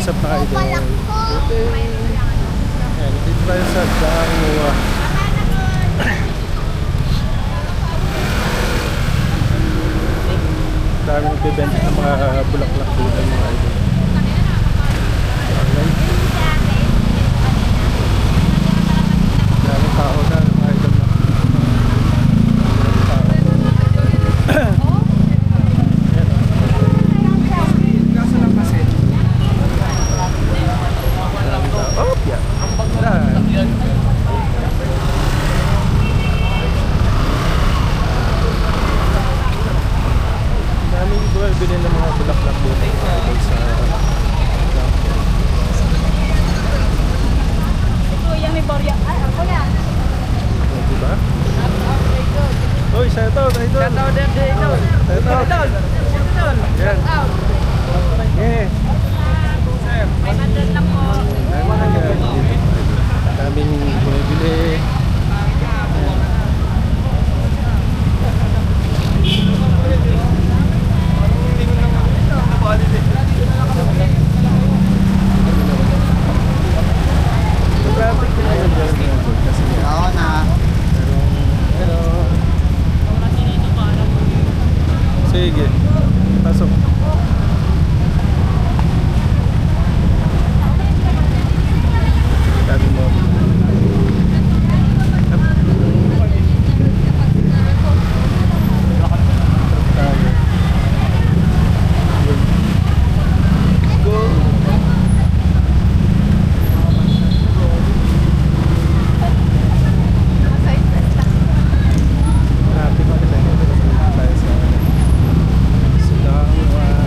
What's up mga idol? Ayan, dito tayo sa Dangwa. Dami nagbibenta ng mga bulaklak dito mga idol. Okay. Dami tao na mga idol na. Bilhin ng mga bulaklak dito sa Kuya, may barya. Ay, ako yan. diba? Uy, shout out, idol! Shout out din dito. Shout out! Yan! Yeah! May mandal lang po. Daming bumibili. Traffic na yun kasi Oo na. pero sige, pasok. Dami mo. Go. Traffic kasi tayo sa Dangwa.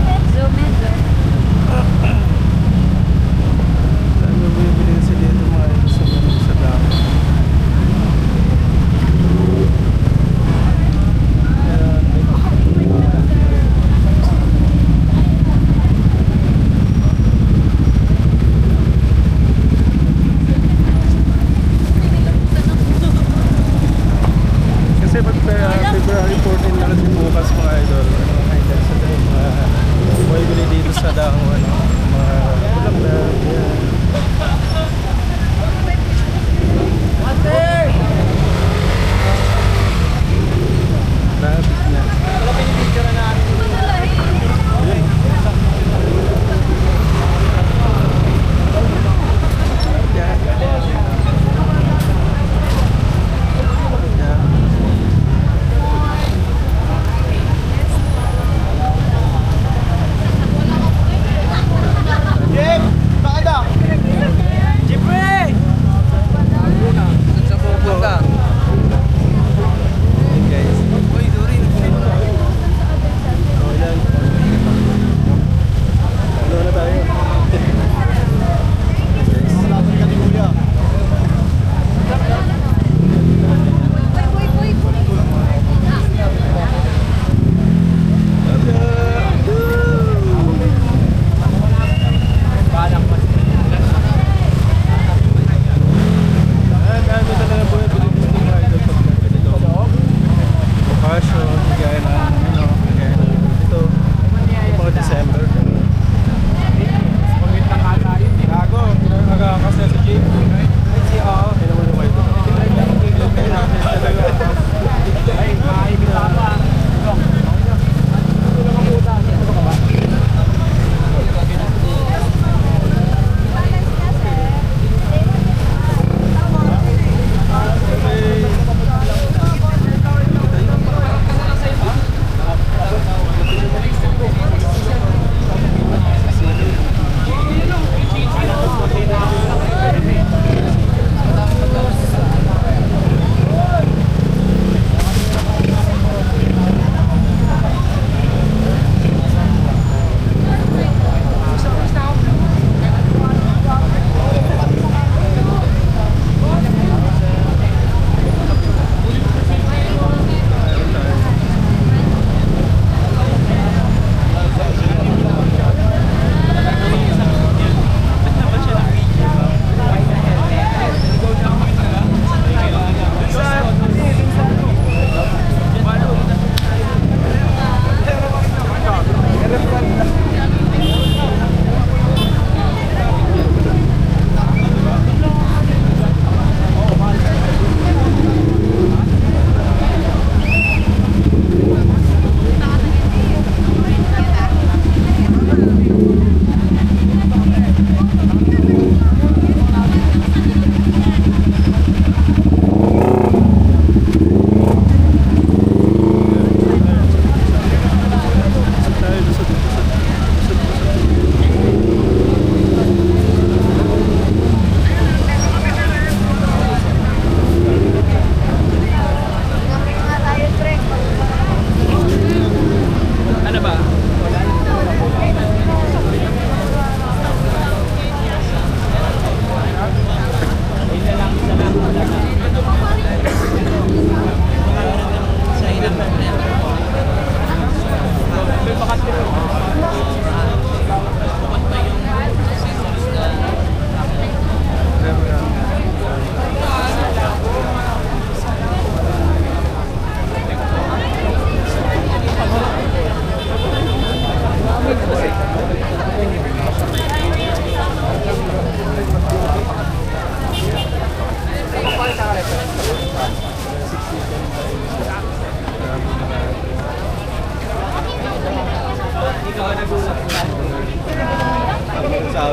Sa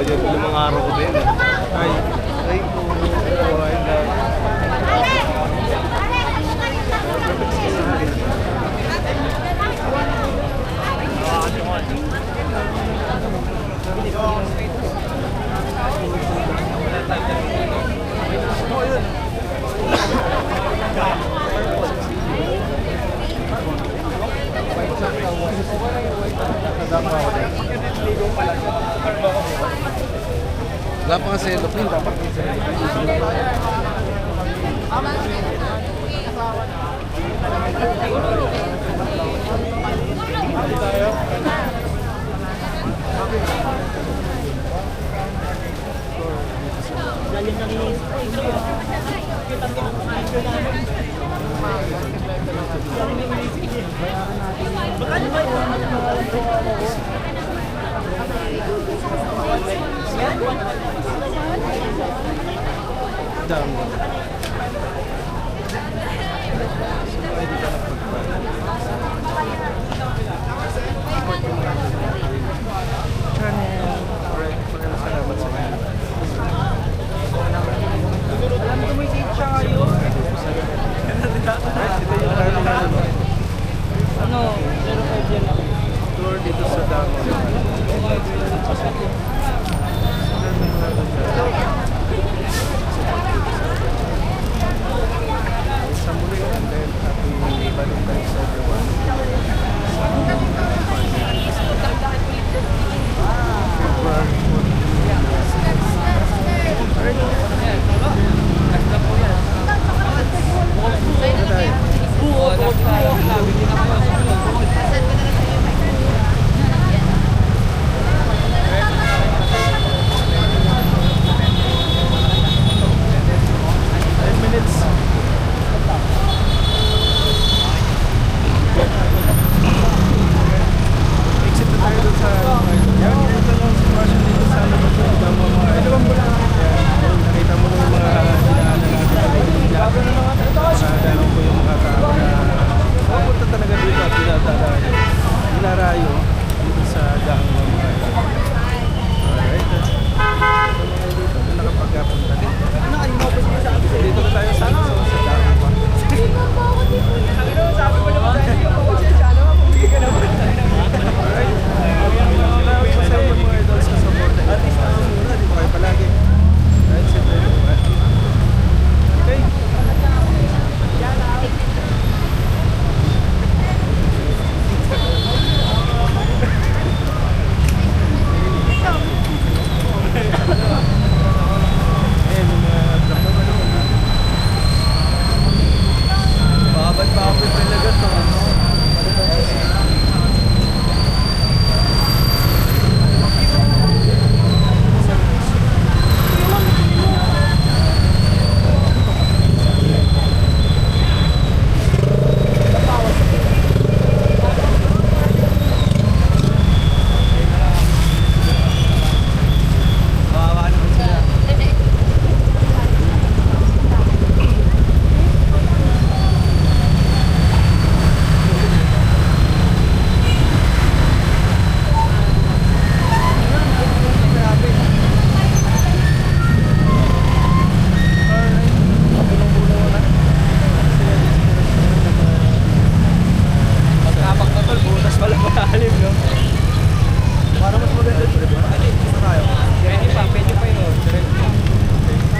audio ko limang araw ko din. Ay, ay, wala pa kasi lupin, dapat dami. Salamat sa inyo. Alam ko may seat siya ngayon. Ano? 05 yan ako. Tour dito sa Dangon. Sa muli, and then happy Valentine's everyone. February 10 minutes. Exit na tayo dun sa yan, dito lang ang sitwasyon dito sa labas ng Damo mga idol. Yan, nakita mo na yung mga dinaanan natin. Nakadalaw ko yung mga tao na pupunta talaga dito at dinarayo dito sa Damo mga idol. Alright. Dito na nakapagpunta dito. Dito na tayo sa Damo. Sabi mo naman sa'yo, pasensya na, mapumili ka naman. Babad-babad talaga to.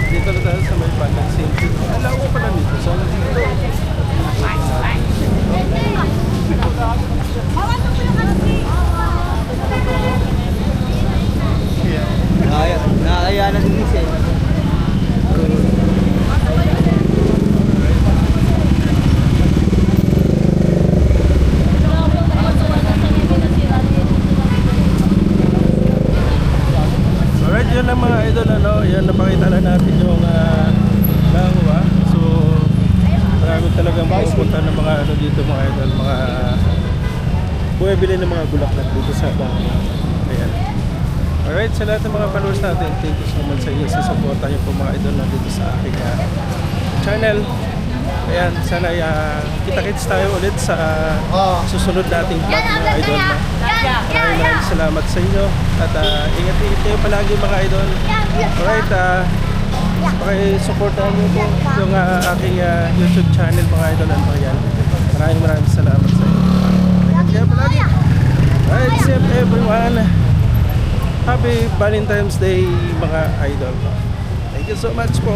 Dito na tayo sa may Panang St. Alam ko pala dito. So, dito. Nakakaya na din siya. Alright, yun lang mga idol, ano, yan napakita lang natin yung Langwa. So, marami talagang pupunta ng mga ano dito mga idol, mga bumibili ng mga bulaklak dito sa Langwa. Ayan. Alright, sa lahat ng mga followers natin, thank you so much sa inyo sa suporta niyo po mga idol na dito sa aking channel. Ayan, sana kita-kits tayo ulit sa susunod nating vlog mga idol. Maraming salamat sa inyo at ingat-ingat kayo palagi mga idol. Alright, pakisuportahan nyo po yung aking YouTube channel mga idol. Ano yan. Maraming salamat sa inyo. Ingat kayo palagi. Alright, see you everyone. Happy Valentine's Day mga idol. Thank you so much po.